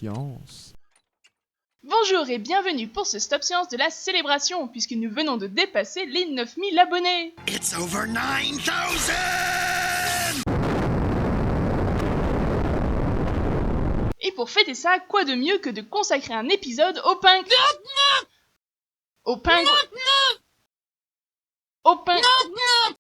Science. Bonjour et bienvenue pour ce Stop Science de la célébration, puisque nous venons de dépasser les 9000 abonnés. It's over 9,000! Et pour fêter ça, quoi de mieux que de consacrer un épisode au pingouin. Au pingouin. Au pingouin.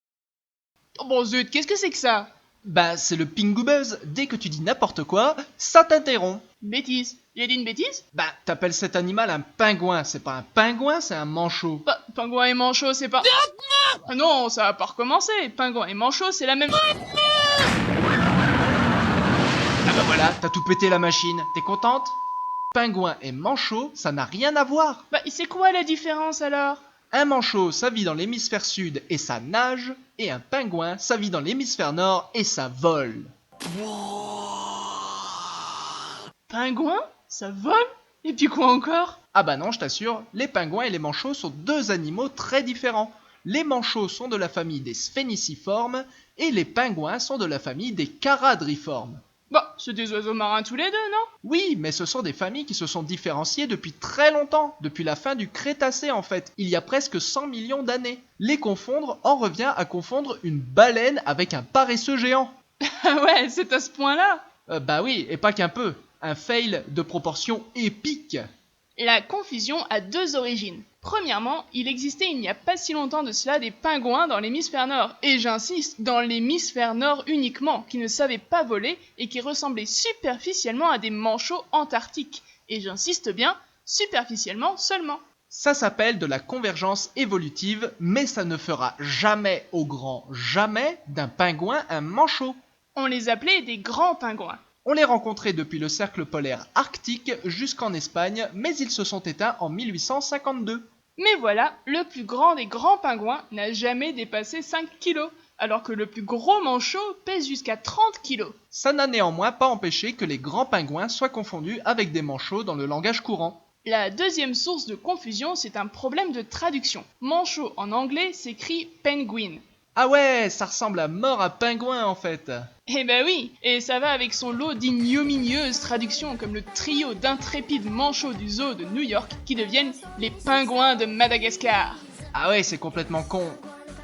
Oh bon zut, qu'est-ce que c'est que ça? Bah, c'est le Pingu Buzz. Dès que tu dis n'importe quoi, ça t'interrompt. Bêtise. J'ai dit une bêtise? Bah, t'appelles cet animal un pingouin. C'est pas un pingouin, c'est un manchot. Bah, pingouin et manchot, c'est pas... Ah non, ça va pas recommencer. Pingouin et manchot, c'est la même... Ah bah voilà, t'as tout pété la machine. T'es contente? Pingouin et manchot, ça n'a rien à voir. Bah, c'est quoi la différence alors? Un manchot, ça vit dans l'hémisphère sud et ça nage. Et un pingouin, ça vit dans l'hémisphère nord et ça vole. Pingouin? Ça vole? Et puis quoi encore? Ah bah non, je t'assure, les pingouins et les manchots sont deux animaux très différents. Les manchots sont de la famille des sphéniciformes et les pingouins sont de la famille des charadriformes. Bah, c'est des oiseaux marins tous les deux, non? Oui, mais ce sont des familles qui se sont différenciées depuis très longtemps, depuis la fin du Crétacé en fait, il y a presque 100 millions d'années. Les confondre en revient à confondre une baleine avec un paresseux géant. Ah ouais, c'est à ce point-là? Bah oui, et pas qu'un peu. Un fail de proportions épiques. La confusion a deux origines. Premièrement, il existait il n'y a pas si longtemps de cela des pingouins dans l'hémisphère nord, et j'insiste, dans l'hémisphère nord uniquement, qui ne savaient pas voler et qui ressemblaient superficiellement à des manchots antarctiques. Et j'insiste bien, superficiellement seulement. Ça s'appelle de la convergence évolutive, mais ça ne fera jamais au grand jamais d'un pingouin un manchot. On les appelait des grands pingouins. On les rencontrait depuis le cercle polaire arctique jusqu'en Espagne, mais ils se sont éteints en 1852. Mais voilà, le plus grand des grands pingouins n'a jamais dépassé 5 kilos, alors que le plus gros manchot pèse jusqu'à 30 kilos. Ça n'a néanmoins pas empêché que les grands pingouins soient confondus avec des manchots dans le langage courant. La deuxième source de confusion, c'est un problème de traduction. Manchot en anglais s'écrit penguin. Ah ouais, ça ressemble à mort à pingouin en fait. Eh ben oui, et ça va avec son lot d'ignominieuses traductions comme le trio d'intrépides manchots du zoo de New York qui deviennent les pingouins de Madagascar. Ah ouais, c'est complètement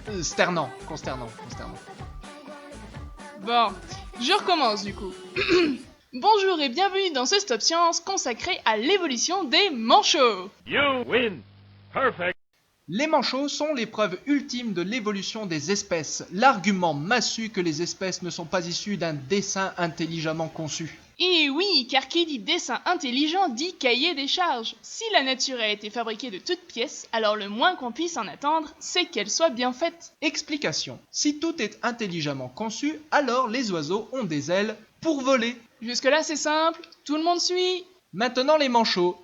consternant. Bon, je recommence du coup. Bonjour et bienvenue dans ce Stop Science consacré à l'évolution des manchots. You win. Perfect. Les manchots sont les preuves ultimes de l'évolution des espèces, l'argument massu que les espèces ne sont pas issues d'un dessin intelligemment conçu. Et oui, car qui dit dessin intelligent dit cahier des charges. Si la nature a été fabriquée de toutes pièces, alors le moins qu'on puisse en attendre, c'est qu'elle soit bien faite. Explication. Si tout est intelligemment conçu, alors les oiseaux ont des ailes pour voler. Jusque-là c'est simple, tout le monde suit. Maintenant les manchots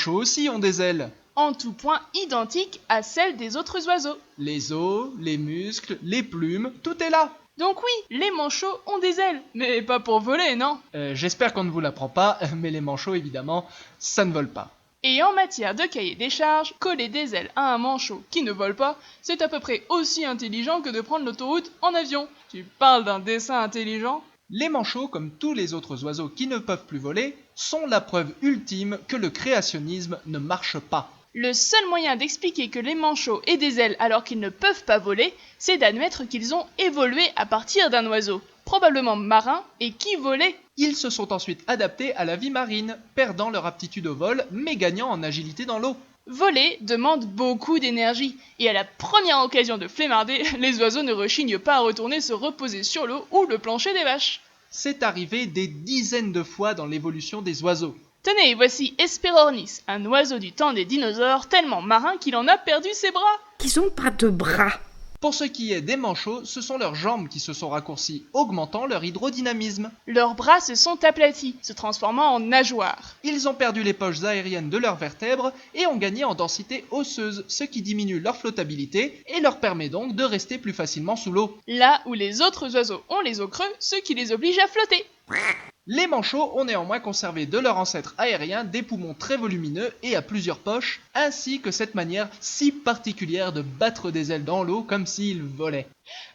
aussi ont des ailes. En tout point identique à celles des autres oiseaux. Les os, les muscles, les plumes, tout est là. Donc oui, les manchots ont des ailes, mais pas pour voler, non? J'espère qu'on ne vous l'apprend pas, mais les manchots évidemment, ça ne vole pas. Et en matière de cahier des charges, coller des ailes à un manchot qui ne vole pas, c'est à peu près aussi intelligent que de prendre l'autoroute en avion. Tu parles d'un dessin intelligent? Les manchots, comme tous les autres oiseaux qui ne peuvent plus voler, sont la preuve ultime que le créationnisme ne marche pas. Le seul moyen d'expliquer que les manchots aient des ailes alors qu'ils ne peuvent pas voler, c'est d'admettre qu'ils ont évolué à partir d'un oiseau, probablement marin, et qui volait. Ils se sont ensuite adaptés à la vie marine, perdant leur aptitude au vol, mais gagnant en agilité dans l'eau. Voler demande beaucoup d'énergie, et à la première occasion de flémarder, les oiseaux ne rechignent pas à retourner se reposer sur l'eau ou le plancher des vaches. C'est arrivé des dizaines de fois dans l'évolution des oiseaux. Tenez, voici Hesperornis, un oiseau du temps des dinosaures tellement marin qu'il en a perdu ses bras. Ils ont pas de bras. Pour ce qui est des manchots, ce sont leurs jambes qui se sont raccourcies, augmentant leur hydrodynamisme. Leurs bras se sont aplatis, se transformant en nageoires. Ils ont perdu les poches aériennes de leurs vertèbres et ont gagné en densité osseuse, ce qui diminue leur flottabilité et leur permet donc de rester plus facilement sous l'eau. Là où les autres oiseaux ont les os creux, ce qui les oblige à flotter. Les manchots ont néanmoins conservé de leur ancêtre aérien des poumons très volumineux et à plusieurs poches, ainsi que cette manière si particulière de battre des ailes dans l'eau comme s'ils volaient.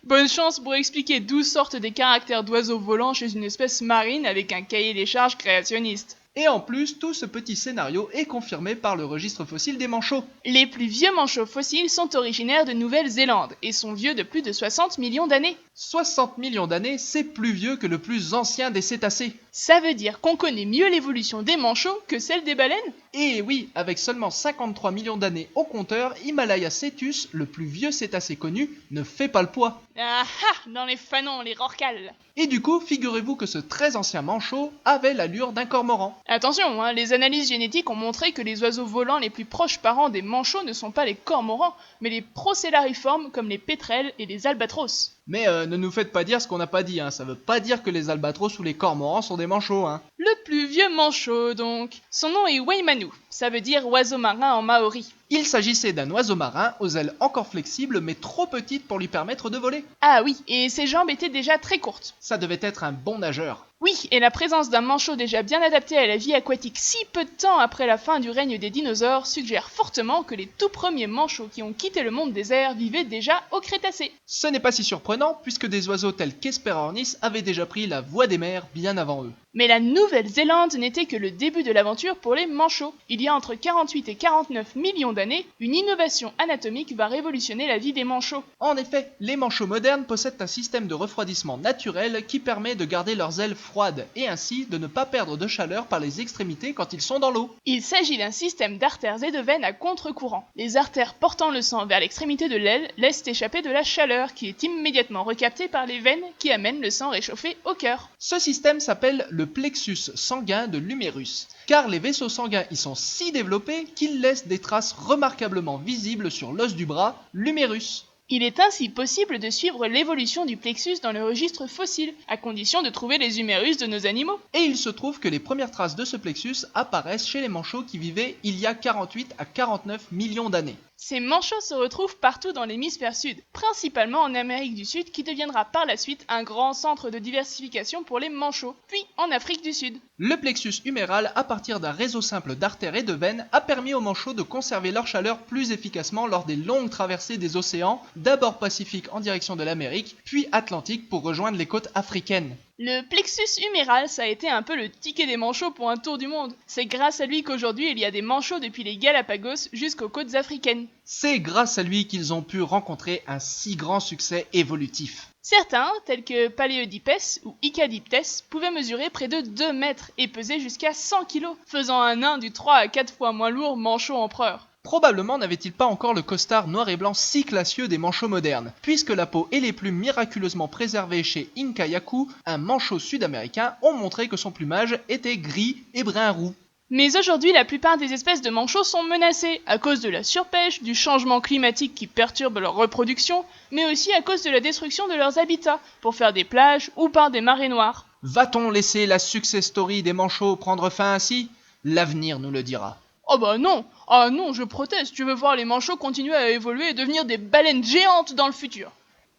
Bonne chance pour expliquer d'où sortent des caractères d'oiseaux volants chez une espèce marine avec un cahier des charges créationniste. Et en plus, tout ce petit scénario est confirmé par le registre fossile des manchots. Les plus vieux manchots fossiles sont originaires de Nouvelle-Zélande et sont vieux de plus de 60 millions d'années. 60 millions d'années, c'est plus vieux que le plus ancien des cétacés. Ça veut dire qu'on connaît mieux l'évolution des manchots que celle des baleines? Et oui, avec seulement 53 millions d'années au compteur, Himalaya cetus, le plus vieux cétacé connu, ne fait pas le poids. Ah ah, dans les fanons, les rorquals. Et du coup, figurez-vous que ce très ancien manchot avait l'allure d'un cormoran. Attention, hein, les analyses génétiques ont montré que les oiseaux volants les plus proches parents des manchots ne sont pas les cormorans, mais les procellariformes comme les pétrels et les albatros. Mais ne nous faites pas dire ce qu'on n'a pas dit, hein. Ça veut pas dire que les albatros ou les cormorans sont des manchots, hein. Le plus vieux manchot, donc. Son nom est Waimanu, ça veut dire oiseau marin en maori. Il s'agissait d'un oiseau marin aux ailes encore flexibles mais trop petites pour lui permettre de voler. Ah oui, et ses jambes étaient déjà très courtes. Ça devait être un bon nageur. Oui, et la présence d'un manchot déjà bien adapté à la vie aquatique si peu de temps après la fin du règne des dinosaures suggère fortement que les tout premiers manchots qui ont quitté le monde des airs vivaient déjà au Crétacé. Ce n'est pas si surprenant puisque des oiseaux tels qu'Hesperornis avaient déjà pris la voie des mers bien avant eux. Mais la Nouvelle-Zélande n'était que le début de l'aventure pour les manchots. Il y a entre 48 et 49 millions d'années, une innovation anatomique va révolutionner la vie des manchots. En effet, les manchots modernes possèdent un système de refroidissement naturel qui permet de garder leurs ailes froides et ainsi de ne pas perdre de chaleur par les extrémités quand ils sont dans l'eau. Il s'agit d'un système d'artères et de veines à contre-courant. Les artères portant le sang vers l'extrémité de l'aile laissent échapper de la chaleur qui est immédiatement recaptée par les veines qui amènent le sang réchauffé au cœur. Ce système s'appelle le plexus sanguin de l'humérus, car les vaisseaux sanguins y sont si développés qu'ils laissent des traces remarquablement visibles sur l'os du bras, l'humérus. Il est ainsi possible de suivre l'évolution du plexus dans le registre fossile, à condition de trouver les humérus de nos animaux. Et il se trouve que les premières traces de ce plexus apparaissent chez les manchots qui vivaient il y a 48 à 49 millions d'années. Ces manchots se retrouvent partout dans l'hémisphère sud, principalement en Amérique du Sud qui deviendra par la suite un grand centre de diversification pour les manchots, puis en Afrique du Sud. Le plexus huméral, à partir d'un réseau simple d'artères et de veines, a permis aux manchots de conserver leur chaleur plus efficacement lors des longues traversées des océans, d'abord Pacifique en direction de l'Amérique, puis Atlantique pour rejoindre les côtes africaines. Le plexus huméral, ça a été un peu le ticket des manchots pour un tour du monde. C'est grâce à lui qu'aujourd'hui il y a des manchots depuis les Galapagos jusqu'aux côtes africaines. C'est grâce à lui qu'ils ont pu rencontrer un si grand succès évolutif. Certains, tels que Paléodipes ou Icadiptes, pouvaient mesurer près de 2 mètres et peser jusqu'à 100 kg, faisant un nain du 3 à 4 fois moins lourd manchot empereur. Probablement n'avait-il pas encore le costard noir et blanc si classieux des manchots modernes, puisque la peau et les plumes miraculeusement préservées chez Incayacu, un manchot sud-américain, ont montré que son plumage était gris et brun roux. Mais aujourd'hui, la plupart des espèces de manchots sont menacées, à cause de la surpêche, du changement climatique qui perturbe leur reproduction, mais aussi à cause de la destruction de leurs habitats, pour faire des plages ou par des marées noires. Va-t-on laisser la success story des manchots prendre fin ainsi? L'avenir nous le dira. Oh bah non! Ah non, je proteste, je veux voir les manchots continuer à évoluer et devenir des baleines géantes dans le futur.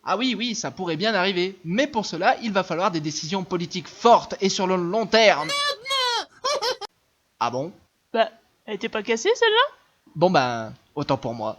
Ah oui, ça pourrait bien arriver, mais pour cela, il va falloir des décisions politiques fortes et sur le long terme. Ah bon? Bah, elle était pas cassée celle-là? Bon ben, autant pour moi.